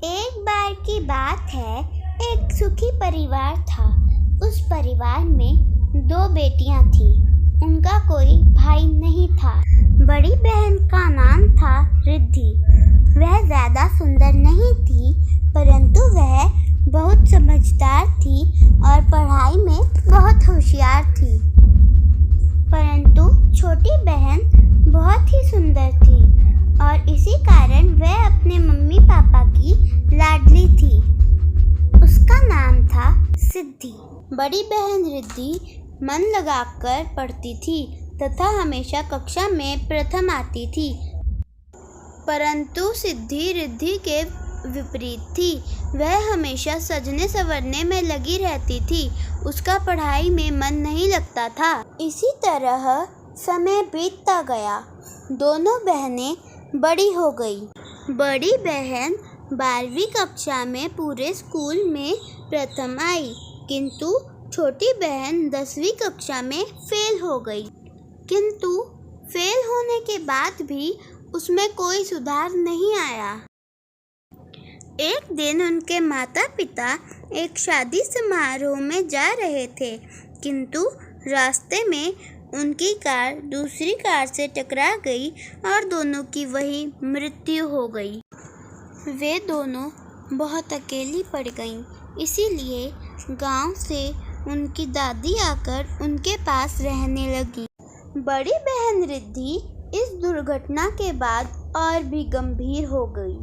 एक बार की बात है, एक सुखी परिवार था। उस परिवार में 2 बेटियां थीं। उनका कोई भाई नहीं था। बड़ी बहन का नाम था रिद्धि। वह ज़्यादा सुंदर नहीं थी, परंतु वह बहुत समझदार थी और पढ़ाई में बहुत होशियार थी। परंतु छोटी बहन बहुत ही सुंदर थी और इसी कारण वह अपने मम्मी पापा की लाडली थी। उसका नाम था सिद्धि। बड़ी बहन रिद्धि मन लगाकर पढ़ती थी तथा हमेशा कक्षा में प्रथम आती थी, परंतु सिद्धि रिद्धि के विपरीत थी। वह हमेशा सजने संवरने में लगी रहती थी। उसका पढ़ाई में मन नहीं लगता था। इसी तरह समय बीतता गया। दोनों बहनें बड़ी हो गई। बड़ी बहन 12वीं कक्षा में पूरे स्कूल में प्रथम आई, किंतु छोटी बहन 10वीं कक्षा में फेल हो गई। किंतु फेल होने के बाद भी उसमें कोई सुधार नहीं आया। एक दिन उनके माता पिता एक शादी समारोह में जा रहे थे, किंतु रास्ते में उनकी कार दूसरी कार से टकरा गई और दोनों की वहीं मृत्यु हो गई। वे दोनों बहुत अकेली पड़ गईं। इसीलिए गांव से उनकी दादी आकर उनके पास रहने लगी। बड़ी बहन रिद्धि इस दुर्घटना के बाद और भी गंभीर हो गई।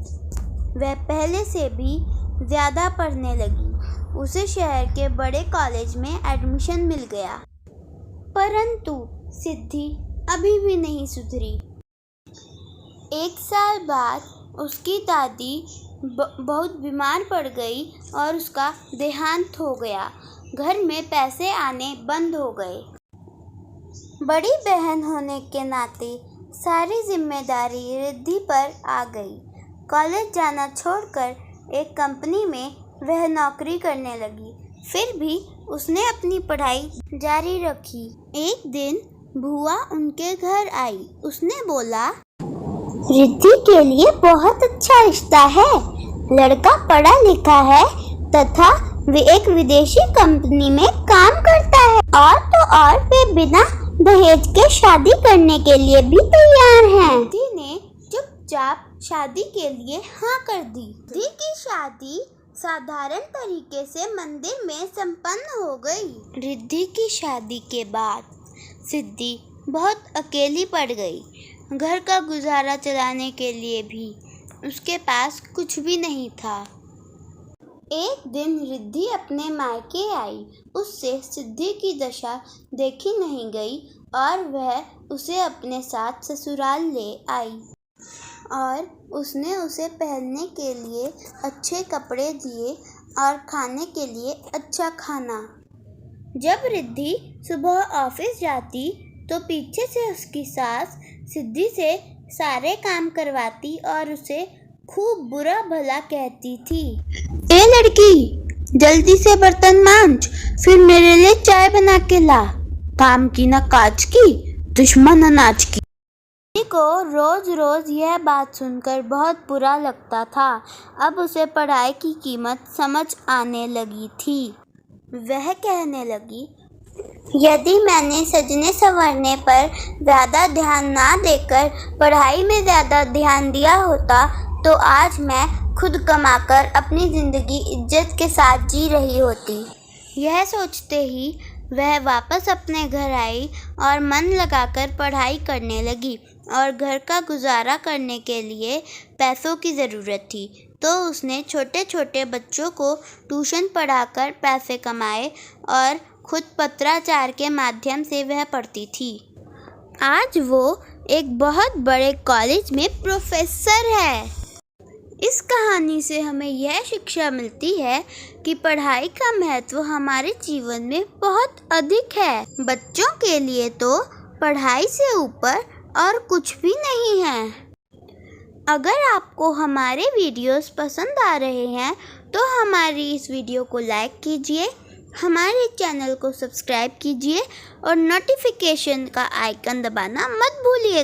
वह पहले से भी ज़्यादा पढ़ने लगी। उसे शहर के बड़े कॉलेज में एडमिशन मिल गया, परंतु सिद्धि अभी भी नहीं सुधरी। 1 साल बाद उसकी दादी बहुत बीमार पड़ गई और उसका देहांत हो गया। घर में पैसे आने बंद हो गए। बड़ी बहन होने के नाते सारी जिम्मेदारी रिद्धि पर आ गई। कॉलेज जाना छोड़कर एक कंपनी में वह नौकरी करने लगी। फिर भी उसने अपनी पढ़ाई जारी रखी। एक दिन बुआ उनके घर आई। उसने बोला, रिद्धि के लिए बहुत अच्छा रिश्ता है। लड़का पढ़ा लिखा है तथा वे एक विदेशी कंपनी में काम करता है और तो और वे बिना दहेज के शादी करने के लिए भी तैयार हैं। रिद्धि ने चुपचाप शादी के लिए हाँ कर दी। रिद्धि की शादी साधारण तरीके से मंदिर में संपन्न हो गई। रिद्धि की शादी के बाद सिद्धि बहुत अकेली पड़ गई। घर का गुजारा चलाने के लिए भी उसके पास कुछ भी नहीं था। एक दिन रिद्धि अपने मायके आई। उससे सिद्धि की दशा देखी नहीं गई और वह उसे अपने साथ ससुराल ले आई और उसने उसे पहनने के लिए अच्छे कपड़े दिए और खाने के लिए अच्छा खाना। जब रिद्धि सुबह ऑफिस जाती तो पीछे से उसकी सास सिद्धि से सारे काम करवाती और उसे खूब बुरा भला कहती थी। ए लड़की, जल्दी से बर्तन मांज, फिर मेरे लिए चाय बना के ला। काम की न काज की, दुश्मन अनाज की। को रोज रोज यह बात सुनकर बहुत बुरा लगता था। अब उसे पढ़ाई की कीमत समझ आने लगी थी। वह कहने लगी, यदि मैंने सजने संवरने पर ज़्यादा ध्यान ना देकर पढ़ाई में ज़्यादा ध्यान दिया होता तो आज मैं खुद कमाकर अपनी ज़िंदगी इज्जत के साथ जी रही होती। यह सोचते ही वह वापस अपने घर आई और मन लगाकर पढ़ाई करने लगी और घर का गुजारा करने के लिए पैसों की ज़रूरत थी, तो उसने छोटे छोटे बच्चों को ट्यूशन पढ़ाकर पैसे कमाए और खुद पत्राचार के माध्यम से वह पढ़ती थी। आज वो एक बहुत बड़े कॉलेज में प्रोफेसर है। इस कहानी से हमें यह शिक्षा मिलती है कि पढ़ाई का महत्व हमारे जीवन में बहुत अधिक है। बच्चों के लिए तो पढ़ाई से ऊपर और कुछ भी नहीं है। अगर आपको हमारे वीडियोस पसंद आ रहे हैं तो हमारी इस वीडियो को लाइक कीजिए, हमारे चैनल को सब्सक्राइब कीजिए और नोटिफिकेशन का आइकन दबाना मत भूलिएगा।